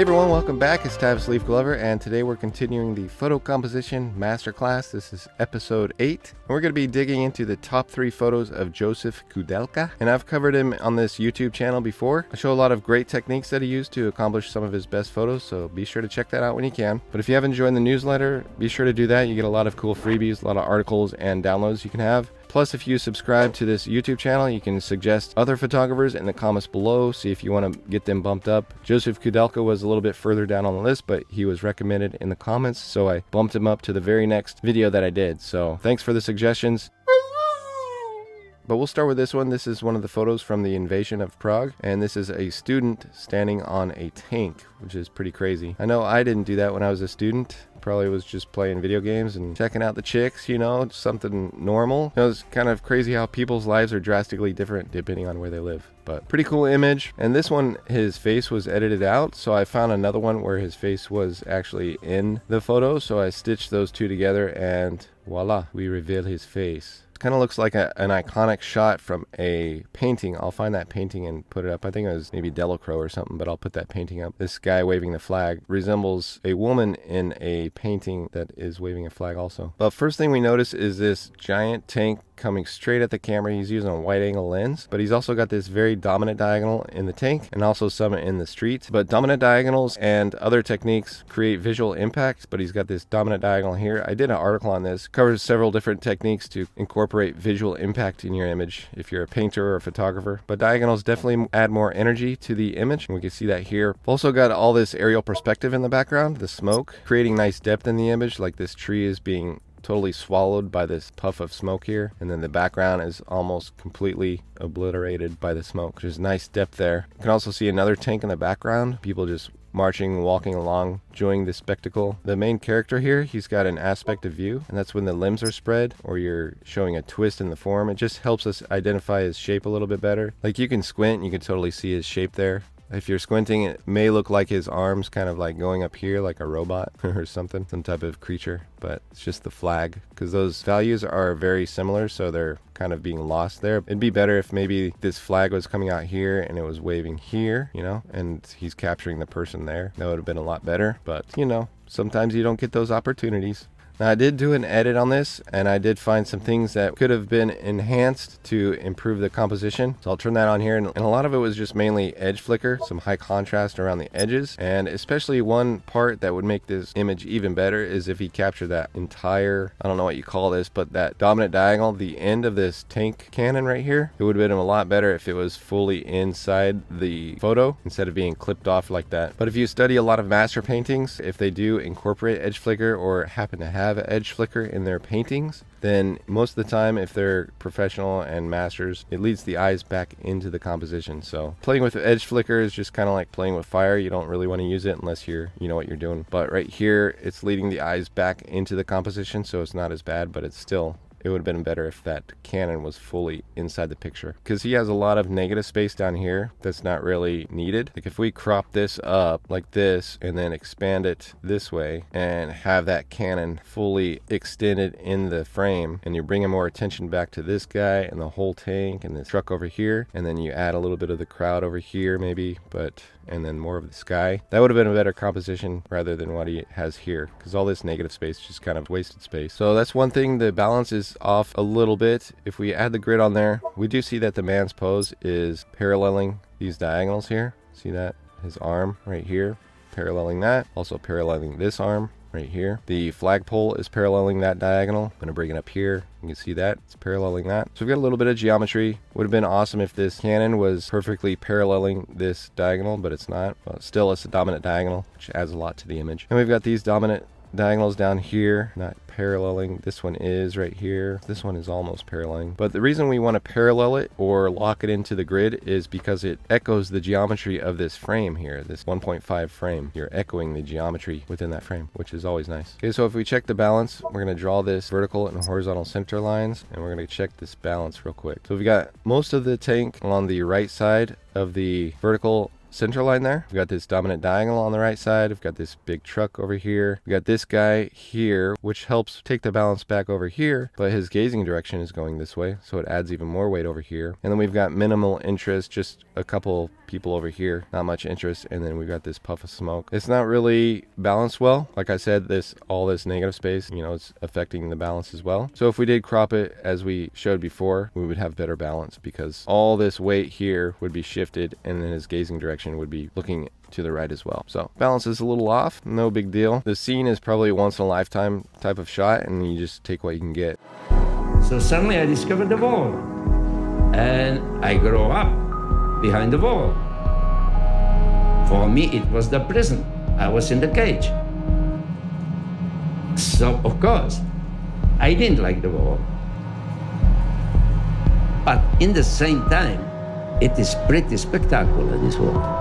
Hey everyone, welcome back. It's Tavis Leaf Glover, and today we're continuing the photo composition masterclass. This is episode 8, and we're going to be digging into the top 3 photos of Josef Kudelka. And I've covered him on this YouTube channel before. I show a lot of great techniques that he used to accomplish some of his best photos, so be sure to check that out when you can. But if you haven't joined the newsletter, be sure to do that. You get a lot of cool freebies, a lot of articles and downloads you can have. Plus, if you subscribe to this YouTube channel, you can suggest other photographers in the comments below, see if you want to get them bumped up. Josef Kudelka was a little bit further down on the list, but he was recommended in the comments, so I bumped him up to the very next video that I did. So thanks for the suggestions. But we'll start with this one. This is one of the photos from the invasion of Prague, and this is a student standing on a tank, which is pretty crazy. I know I didn't do that when I was a student. Probably was just playing video games and checking out the chicks, you know, something normal. You know, it's kind of crazy how people's lives are drastically different depending on where they live. But pretty cool image. And this one, his face was edited out, so I found another one where his face was actually in the photo. So I stitched those two together and voila, we reveal his face. Kind of looks like an iconic shot from a painting. I'll find that painting and put it up. I think it was maybe Delacroix or something, but I'll put that painting up. This guy waving the flag resembles a woman in a painting that is waving a flag also. But first thing we notice is this giant tank coming straight at the camera. He's using a wide angle lens, but he's also got this very dominant diagonal in the tank and also some in the street. But dominant diagonals and other techniques create visual impact, but he's got this dominant diagonal here. I did an article on this, covers several different techniques to incorporate visual impact in your image if you're a painter or a photographer. But diagonals definitely add more energy to the image, and we can see that here. Also got all this aerial perspective in the background, the smoke, creating nice depth in the image, like this tree is being totally swallowed by this puff of smoke here, and then the background is almost completely obliterated by the smoke. There's nice depth there. You can also see another tank in the background, people just marching, walking along, enjoying the spectacle. The main character here, he's got an aspect of view, and that's when the limbs are spread or you're showing a twist in the form. It just helps us identify his shape a little bit better. Like you can squint and you can totally see his shape there. If you're squinting, it may look like his arms kind of like going up here like a robot or something, some type of creature, but it's just the flag because those values are very similar, so they're kind of being lost there. It'd be better if maybe this flag was coming out here and it was waving here, you know, and he's capturing the person there. That would have been a lot better, but you know, sometimes you don't get those opportunities. Now, I did do an edit on this, and I did find some things that could have been enhanced to improve the composition. So I'll turn that on here, and a lot of it was just mainly edge flicker, some high contrast around the edges, and especially one part that would make this image even better is if he captured that entire, I don't know what you call this, but that dominant diagonal, the end of this tank cannon right here. It would have been a lot better if it was fully inside the photo instead of being clipped off like that. But if you study a lot of master paintings, if they do incorporate edge flicker or happen to have edge flicker in their paintings, then most of the time, if they're professional and masters, it leads the eyes back into the composition. So playing with edge flicker is just kind of like playing with fire. You don't really want to use it unless you know what you're doing. But right here, it's leading the eyes back into the composition, so it's not as bad, but it's still, it would have been better if that cannon was fully inside the picture, because he has a lot of negative space down here that's not really needed. Like if we crop this up like this and then expand it this way and have that cannon fully extended in the frame, and you're bringing more attention back to this guy and the whole tank and the truck over here, and then you add a little bit of the crowd over here maybe, and then more of the sky, that would have been a better composition rather than what he has here, because all this negative space is just kind of wasted space. So that's one thing. The balance is off a little bit. If we add the grid on there, we do see that the man's pose is paralleling these diagonals here. See that? His arm right here, paralleling that, also paralleling this arm right here. The flagpole is paralleling that diagonal. I'm going to bring it up here. You can see that it's paralleling that. So we've got a little bit of geometry. Would have been awesome if this cannon was perfectly paralleling this diagonal, but it's not. Well, still, it's a dominant diagonal, which adds a lot to the image. And we've got these dominant diagonals down here, not paralleling. This one is right here. This one is almost paralleling. But the reason we want to parallel it or lock it into the grid is because it echoes the geometry of this frame here, this 1.5 frame. You're echoing the geometry within that frame, which is always nice. Okay, so if we check the balance, we're going to draw this vertical and horizontal center lines, and we're going to check this balance real quick. So we've got most of the tank on the right side of the vertical center line there. We've got this dominant diagonal on the right side. We've got this big truck over here. We got this guy here, which helps take the balance back over here, but his gazing direction is going this way, so it adds even more weight over here. And then we've got minimal interest, just a couple people over here, not much interest, and then we've got this puff of smoke. It's not really balanced well. Like I said, all this negative space, it's affecting the balance as well. So if we did crop it as we showed before, we would have better balance because all this weight here would be shifted, and then his gazing direction would be looking to the right as well. So balance is a little off, no big deal. The scene is probably once in a lifetime type of shot, and you just take what you can get. So suddenly I discovered the wall, and I grew up behind the wall. For me, it was the prison. I was in the cage. So of course, I didn't like the wall. But in the same time, it is pretty spectacular, this wall.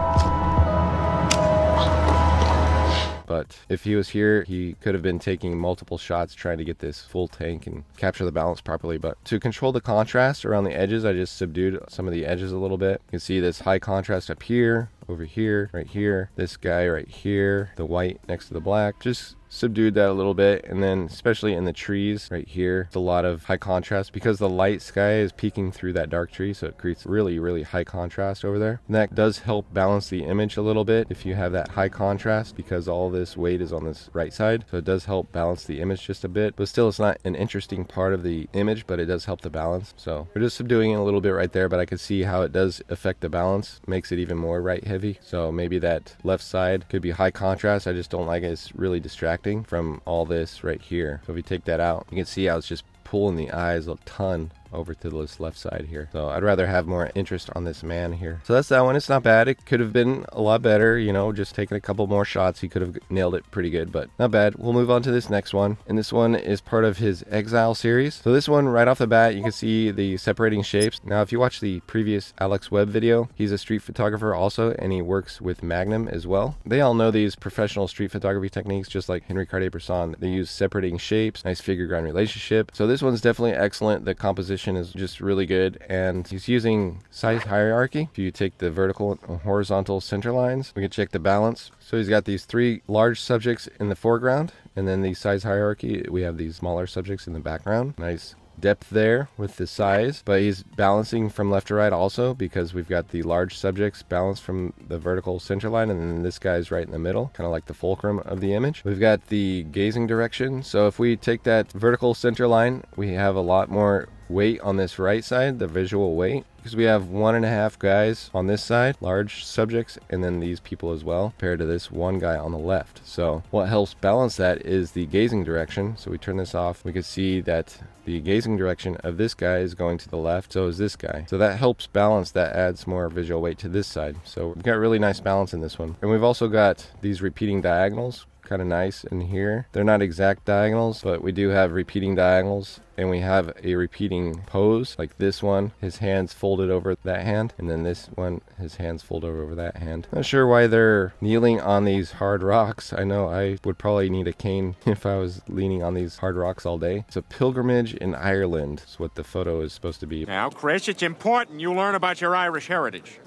But if he was here, he could have been taking multiple shots trying to get this full tank and capture the balance properly. But to control the contrast around the edges, I just subdued some of the edges a little bit. You can see this high contrast up here, over here, right here, this guy right here, the white next to the black. Just subdued that a little bit, and then especially in the trees right here, it's a lot of high contrast because the light sky is peeking through that dark tree, so it creates really high contrast over there. And that does help balance the image a little bit if you have that high contrast, because all this weight is on this right side, so it does help balance the image just a bit. But still, it's not an interesting part of the image, but it does help the balance. So we're just subduing it a little bit right there, but I could see how it does affect the balance, makes it even more right heavy. So maybe that left side could be high contrast. I just don't like it. It's really distracting from all this right here. So if we take that out, you can see how it's just pulling the eyes a ton over to this left side here. So I'd rather have more interest on this man here. So that's that one. It's not bad. It could have been a lot better, just taking a couple more shots. He could have nailed it pretty good, but not bad. We'll move on to this next one. And this one is part of his Exile series. So this one, right off the bat, you can see the separating shapes. Now, if you watch the previous Alex Webb video, he's a street photographer also, and he works with Magnum as well. They all know these professional street photography techniques, just like Henry Cartier-Bresson. They use separating shapes, nice figure-ground relationship. So this one's definitely excellent. The composition is just really good, and he's using size hierarchy. If you take the vertical and horizontal center lines, we can check the balance. So he's got these three large subjects in the foreground, and then the size hierarchy, we have these smaller subjects in the background. Nice depth there with the size, but he's balancing from left to right also, because we've got the large subjects balanced from the vertical center line, and then this guy's right in the middle, kind of like the fulcrum of the image. We've got the gazing direction. So if we take that vertical center line, we have a lot more weight on this right side, the visual weight, because we have 1.5 guys on this side, large subjects, and then these people as well, compared to this one guy on the left. So what helps balance that is the gazing direction. So we turn this off, we can see that the gazing direction of this guy is going to the left, so is this guy. So that helps balance, that adds more visual weight to this side. So we've got really nice balance in this one. And we've also got these repeating diagonals, kind of nice in here. They're not exact diagonals, but we do have repeating diagonals, and we have a repeating pose, like this one, his hands folded over that hand, and then this one, his hands fold over that hand. Not sure why they're kneeling on these hard rocks. I know I would probably need a cane if I was leaning on these hard rocks all day. It's a pilgrimage in Ireland. That's what the photo is supposed to be. Now, Chris, it's important you learn about your Irish heritage.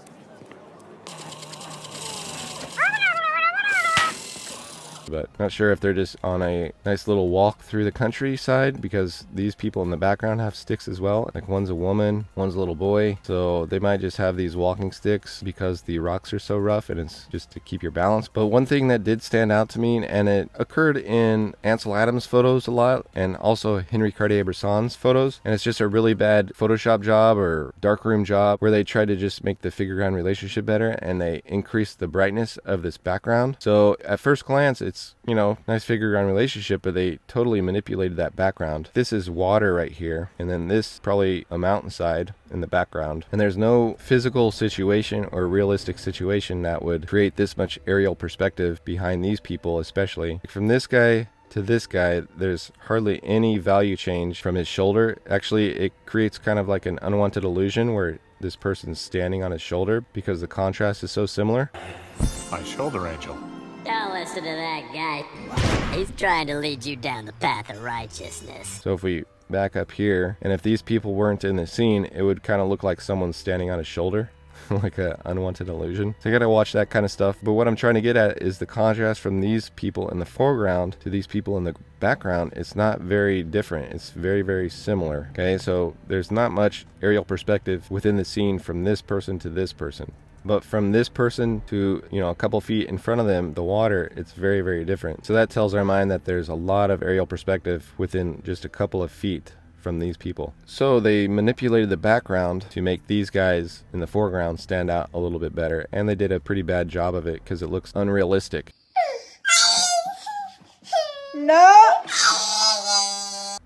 But not sure if they're just on a nice little walk through the countryside, because these people in the background have sticks as well. Like one's a woman, one's a little boy. So they might just have these walking sticks because the rocks are so rough, and it's just to keep your balance. But one thing that did stand out to me, and it occurred in Ansel Adams' photos a lot, and also Henry Cartier-Bresson's photos, and it's just a really bad Photoshop job or darkroom job where they try to just make the figure-ground relationship better, and they increase the brightness of this background. So at first glance, it's, nice figure-ground relationship, but they totally manipulated that background. This is water right here, and then this probably a mountainside in the background. And there's no physical situation or realistic situation that would create this much aerial perspective behind these people, especially. From this guy to this guy, there's hardly any value change from his shoulder. Actually, it creates kind of like an unwanted illusion where this person's standing on his shoulder because the contrast is so similar. My shoulder angel. Don't listen to that guy. He's trying to lead you down the path of righteousness. So if we back up here, and if these people weren't in the scene, it would kind of look like someone's standing on his shoulder. like an unwanted illusion. So you gotta watch that kind of stuff. But what I'm trying to get at is the contrast from these people in the foreground to these people in the background. It's not very different. It's very, very similar. Okay, so there's not much aerial perspective within the scene from this person to this person. But from this person to, you know, a couple feet in front of them, the water, it's very, very different. So that tells our mind that there's a lot of aerial perspective within just a couple of feet from these people. So they manipulated the background to make these guys in the foreground stand out a little bit better. And they did a pretty bad job of it because it looks unrealistic. No!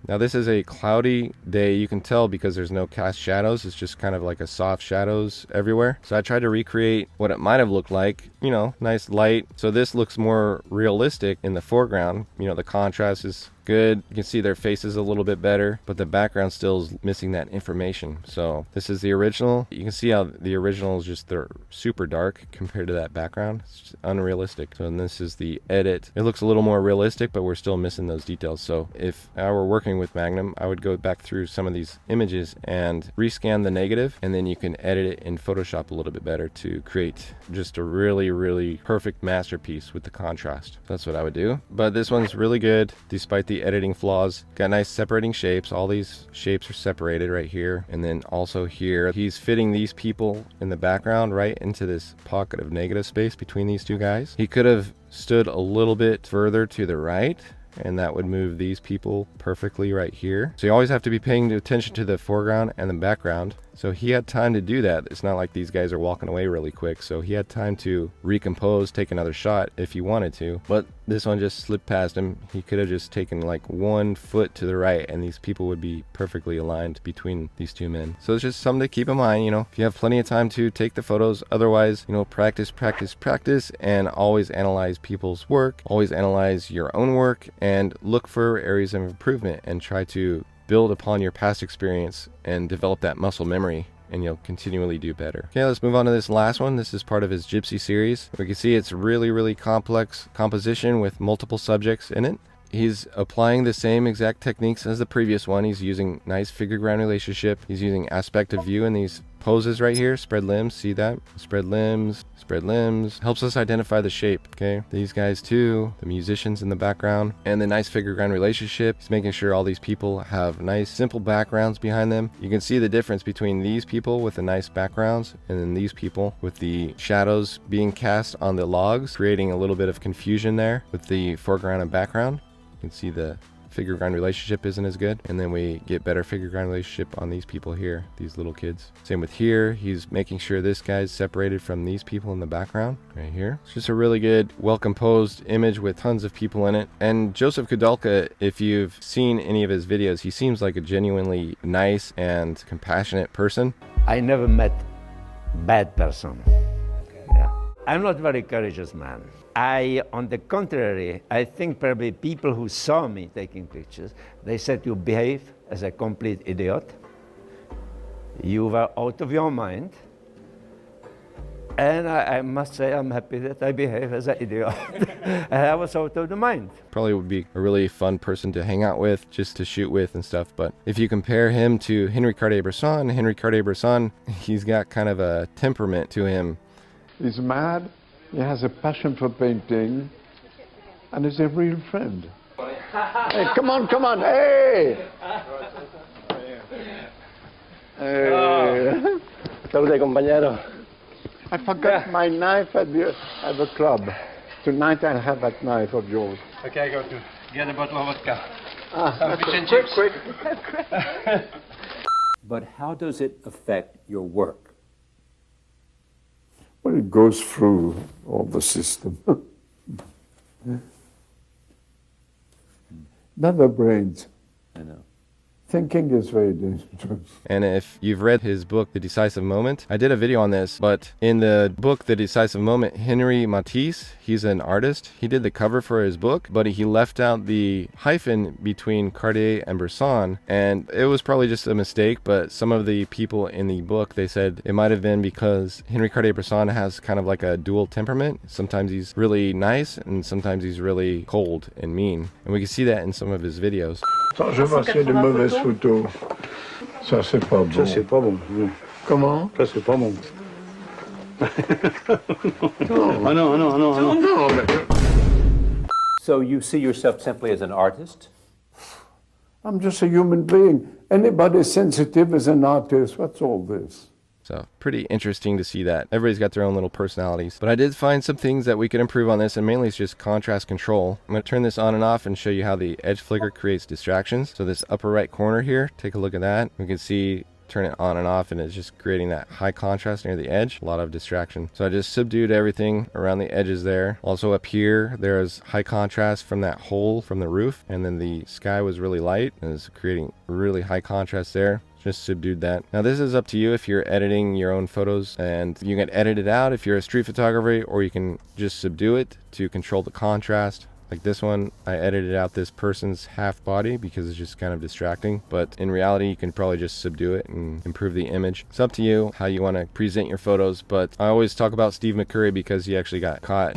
Now this is a cloudy day. You can tell because there's no cast shadows. It's just kind of like a soft shadows everywhere. So I tried to recreate what it might have looked like, you know, nice light. So this looks more realistic in the foreground. You know, the contrast is good. You can see their faces a little bit better, but the background still is missing that information. So this is the original. You can see how the original is just, they're super dark compared to that background. It's just unrealistic. So and this is the edit. It looks a little more realistic, but we're still missing those details. So if I were working with Magnum, I would go back through some of these images and rescan the negative, and then you can edit it in Photoshop a little bit better to create just a really, really perfect masterpiece with the contrast. That's what I would do. But this one's really good despite the editing flaws. Got nice separating shapes. All these shapes are separated right here, and then also here. He's fitting these people in the background right into this pocket of negative space between these two guys. He could have stood a little bit further to the right, and that would move these people perfectly right here. So you always have to be paying attention to the foreground and the background. So he had time to do that. It's not like these guys are walking away really quick. So he had time to recompose, take another shot if he wanted to. But this one just slipped past him. He could have just taken like 1 foot to the right, and these people would be perfectly aligned between these two men. So it's just something to keep in mind, you know, if you have plenty of time to take the photos. Otherwise, you know, practice, practice, practice, and always analyze people's work. Always analyze your own work and look for areas of improvement and try to build upon your past experience and develop that muscle memory, and you'll continually do better. Okay, let's move on to this last one. This is part of his Gypsy series. We can see it's really, really complex composition with multiple subjects in it. He's applying the same exact techniques as the previous one. He's using nice figure ground relationship. He's using aspect of view in these poses right here. Spread limbs, see that? Spread limbs, spread limbs. Helps us identify the shape, okay? These guys too, the musicians in the background, and the nice figure ground relationship. He's making sure all these people have nice simple backgrounds behind them. You can see the difference between these people with the nice backgrounds and then these people with the shadows being cast on the logs, creating a little bit of confusion there with the foreground and background. You can see the figure ground relationship isn't as good, and then we get better figure ground relationship on these people here, these little kids. Same with here. He's making sure this guy's separated from these people in the background right here. It's just a really good, well composed image with tons of people in it. And Josef Kudelka, if you've seen any of his videos, he seems like a genuinely nice and compassionate person. I never met bad person. Yeah. I'm not very courageous man. On the contrary, I think probably people who saw me taking pictures, they said you behave as a complete idiot. You were out of your mind. And I must say I'm happy that I behave as an idiot. And I was out of the mind. Probably would be a really fun person to hang out with, just to shoot with and stuff. But if you compare him to Henri Cartier-Bresson, he's got kind of a temperament to him. He's mad. He has a passion for painting, and is a real friend. Hey, come on, come on, hey! Hey. Salute, compañero. I forgot my knife at the club. Tonight I'll have that knife of yours. Okay, I go to get a bottle of vodka. Quick. But how does it affect your work? Well, it goes through all the system. Not the brains. I know. Thinking is very dangerous. And if you've read his book, The Decisive Moment, I did a video on this, but in the book, The Decisive Moment, Henri Matisse, he's an artist. He did the cover for his book, but he left out the hyphen between Cartier and Bresson, and it was probably just a mistake, but some of the people in the book, they said it might have been because Henri Cartier-Bresson has kind of like a dual temperament. Sometimes he's really nice, and sometimes he's really cold and mean. And we can see that in some of his videos. Quand je vois qu'il y a des mauvaises photos, ça c'est pas bon. Ça c'est pas bon. Comment? Ça c'est pas bon. So you see yourself simply as an artist? I'm just a human being. Anybody sensitive is an artist. What's all this? So pretty interesting to see that. Everybody's got their own little personalities. But I did find some things that we could improve on this, and mainly it's just contrast control. I'm going to turn this on and off and show you how the edge flicker creates distractions. So this upper right corner here, take a look at that. We can see turn it on and off, and it's just creating that high contrast near the edge, a lot of distraction. So I just subdued everything around the edges there. Also up here, there's high contrast from that hole from the roof, and then the sky was really light and it's creating really high contrast there. Just subdued that. Now this is up to you if you're editing your own photos, and you can edit it out if you're a street photographer, or you can just subdue it to control the contrast. Like this one, I edited out this person's half body because it's just kind of distracting. But in reality, you can probably just subdue it and improve the image. It's up to you how you want to present your photos. But I always talk about Steve McCurry because he actually got caught.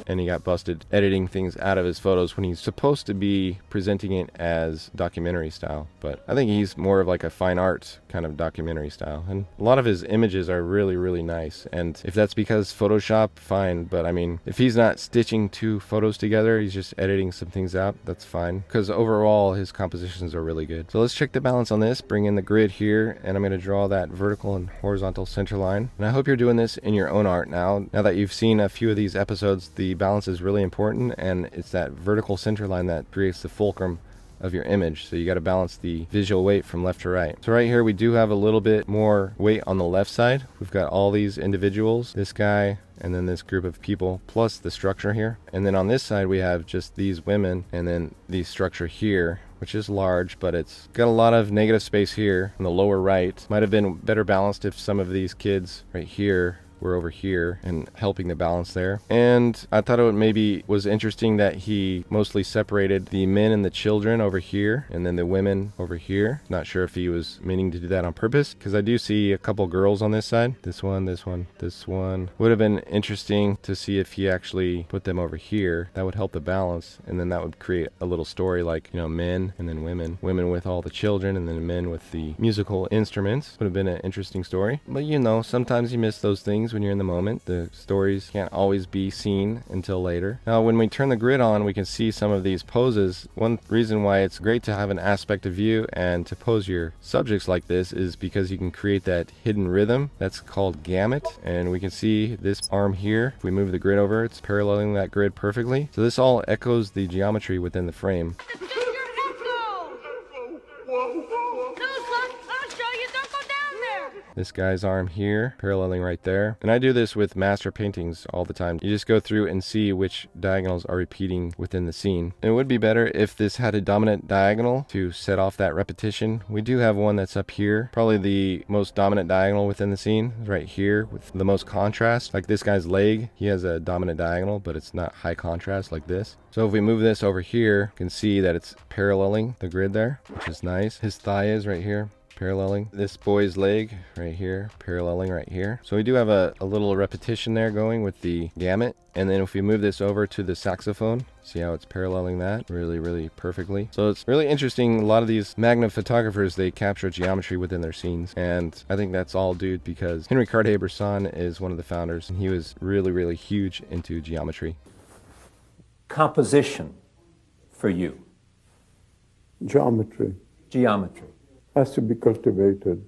And he got busted editing things out of his photos when he's supposed to be presenting it as documentary style. But I think he's more of like a fine art kind of documentary style. And a lot of his images are really, really nice. And if that's because Photoshop, fine. But I mean, if he's not stitching two photos together, he's just editing some things out, that's fine. Because overall, his compositions are really good. So let's check the balance on this, bring in the grid here, and I'm going to draw that vertical and horizontal center line. And I hope you're doing this in your own art now. Now that you've seen a few of these episodes, the balance is really important, and it's that vertical center line that creates the fulcrum of your image. So you got to balance the visual weight from left to right. So right here we do have a little bit more weight on the left side. We've got all these individuals, this guy, and then this group of people, plus the structure here. And then on this side we have just these women, and then the structure here, which is large, but it's got a lot of negative space here in the lower right. Might have been better balanced if some of these kids right here were over here and helping the balance there. And I thought it maybe was interesting that he mostly separated the men and the children over here and then the women over here. Not sure if he was meaning to do that on purpose, because I do see a couple girls on this side. This one, this one, this one. Would have been interesting to see if he actually put them over here. That would help the balance, and then that would create a little story like, you know, men and then women. Women with all the children and then men with the musical instruments. Would have been an interesting story. But you know, sometimes you miss those things when you're in the moment. The stories can't always be seen until later. Now when we turn the grid on, we can see some of these poses. One reason why it's great to have an aspect of view and to pose your subjects like this is because you can create that hidden rhythm. That's called gamut, and we can see this arm here. If we move the grid over, it's paralleling that grid perfectly. So this all echoes the geometry within the frame. This guy's arm here, paralleling right there. And I do this with master paintings all the time. You just go through and see which diagonals are repeating within the scene. And it would be better if this had a dominant diagonal to set off that repetition. We do have one that's up here. Probably the most dominant diagonal within the scene is right here with the most contrast. Like this guy's leg, he has a dominant diagonal, but it's not high contrast like this. So if we move this over here, you can see that it's paralleling the grid there, which is nice. His thigh is right here, paralleling. This boy's leg right here, paralleling right here. So we do have a little repetition there going with the gamut. And then if we move this over to the saxophone, see how it's paralleling that really, really perfectly. So it's really interesting. A lot of these Magnum photographers, they capture geometry within their scenes. And I think that's all due because Henry Cartier-Bresson is one of the founders, and he was really, really huge into geometry. Composition for you. Geometry Geometry. has to be cultivated.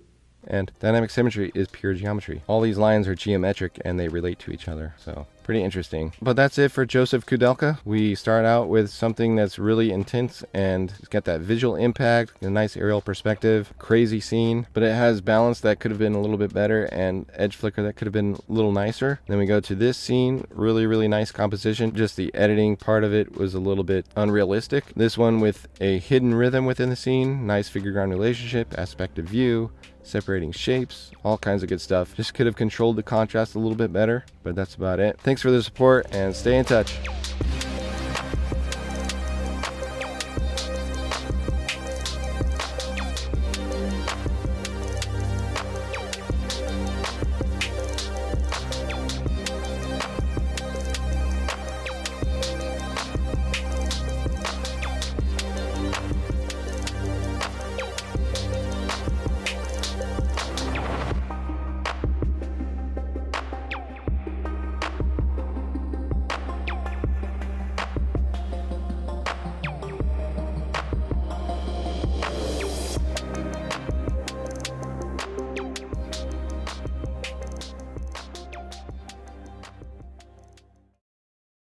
And dynamic symmetry is pure geometry. All these lines are geometric and they relate to each other. So pretty interesting. But that's it for Josef Kudelka. We start out with something that's really intense and it's got that visual impact, a nice aerial perspective, crazy scene, but it has balance that could have been a little bit better and edge flicker that could have been a little nicer. Then we go to this scene, really, really nice composition. Just the editing part of it was a little bit unrealistic. This one with a hidden rhythm within the scene, nice figure ground relationship, aspect of view, separating shapes, all kinds of good stuff. Just could have controlled the contrast a little bit better, but that's about it. Thanks for the support and stay in touch.